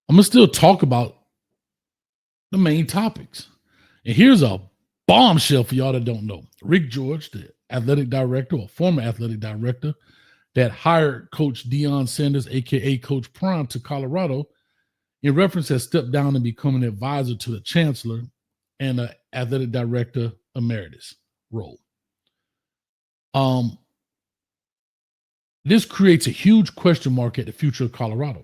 I'm going to still talk about the main topics. And here's a bombshell for y'all that don't know. Rick George, the athletic director or former athletic director that hired Coach Deion Sanders, a.k.a. Coach Prime, to Colorado, in reference has stepped down and become an advisor to the chancellor and an athletic director emeritus role. This creates a huge question mark at the future of Colorado.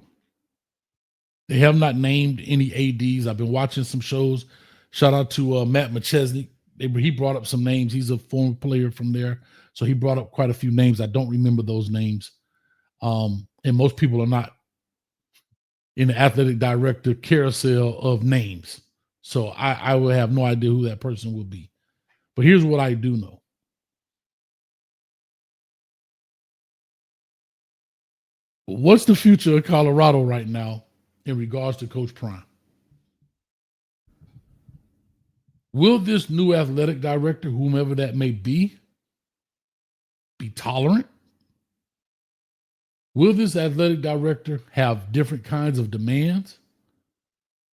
They have not named any ADs. I've been watching some shows. Shout out to Matt McChesney. He brought up some names. He's a former player from there. So he brought up quite a few names. I don't remember those names. And most people are not in the athletic director carousel of names. So I will have no idea who that person will be. But here's what I do know. What's the future of Colorado right now in regards to Coach Prime? Will this new athletic director, whomever that may be tolerant? Will this athletic director have different kinds of demands?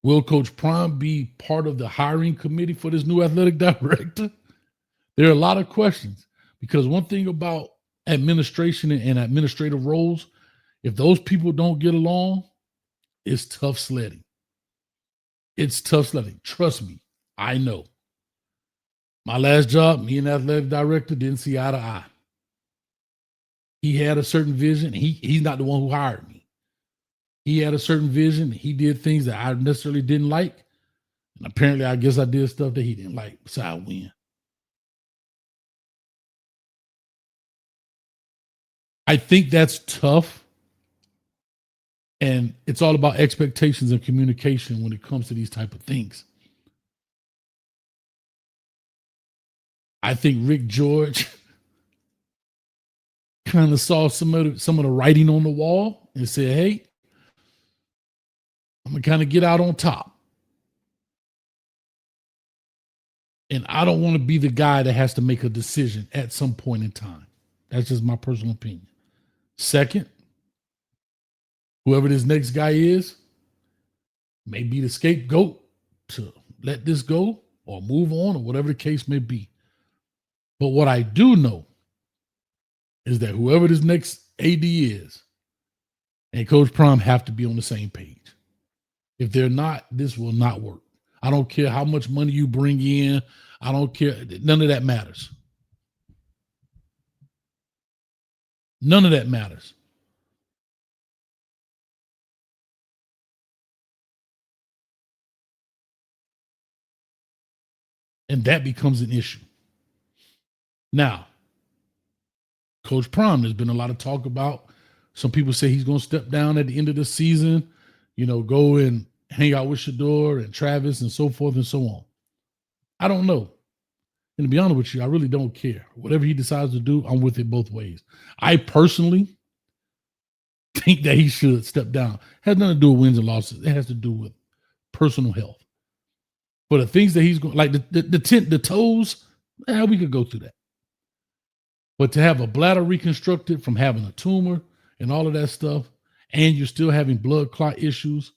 Will Coach Prime be part of the hiring committee for this new athletic director? There are a lot of questions, because one thing about administration and administrative roles, if those people don't get along, it's tough sledding. It's tough sledding. Trust me, I know. My last job, me and the athletic director didn't see eye to eye. He had a certain vision. He's not the one who hired me. He had a certain vision. He did things that I necessarily didn't like. And apparently, I guess I did stuff that he didn't like. So I win. I think that's tough. And it's all about expectations and communication when it comes to these type of things. I think Rick George kind of saw some of the writing on the wall and said, hey, I'm going to kind of get out on top. And I don't want to be the guy that has to make a decision at some point in time. That's just my personal opinion. Second, whoever this next guy is may be the scapegoat to let this go or move on or whatever the case may be. But what I do know is that whoever this next AD is and Coach Prime have to be on the same page. If they're not, this will not work. I don't care how much money you bring in. I don't care. None of that matters. None of that matters. And that becomes an issue. Now, Coach Prime, there's been a lot of talk about, some people say he's going to step down at the end of the season, go and hang out with Shador and Travis and so forth and so on. I don't know. And to be honest with you, I really don't care. Whatever he decides to do, I'm with it both ways. I personally think that he should step down. It has nothing to do with wins and losses. It has to do with personal health. But the things that he's going, like the toes, we could go through that. But to have a bladder reconstructed from having a tumor and all of that stuff, and you're still having blood clot issues,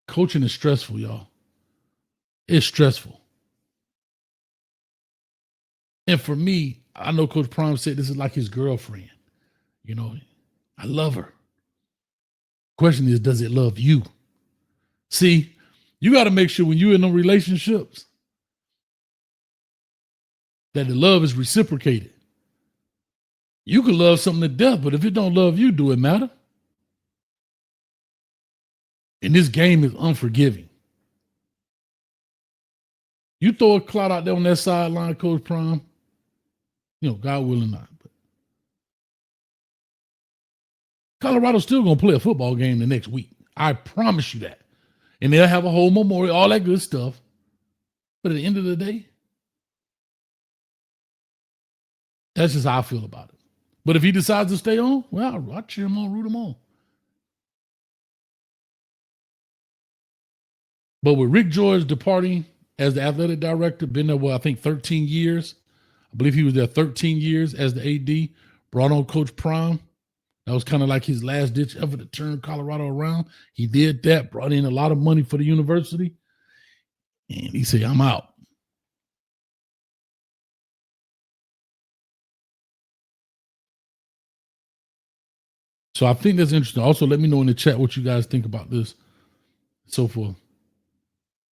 coaching is stressful, y'all. It's stressful. And for me, I know Coach Prime said this is like his girlfriend. I love her. Question is, does it love you? See, you got to make sure when you're in them relationships that the love is reciprocated. You can love something to death, but if it don't love you, do it matter? And this game is unforgiving. You throw a clout out there on that sideline, Coach Prime, God willing not. But Colorado's still going to play a football game the next week. I promise you that. And they'll have a whole memorial, all that good stuff. But at the end of the day, that's just how I feel about it. But if he decides to stay on, well, I'll cheer him on, root him on. But with Rick George departing as the athletic director, been there, I think 13 years. I believe he was there 13 years as the AD, brought on Coach Prime. That was kind of like his last ditch effort to turn Colorado around. He did that, brought in a lot of money for the university, and he said, I'm out. So I think that's interesting. Also, let me know in the chat what you guys think about this, so forth.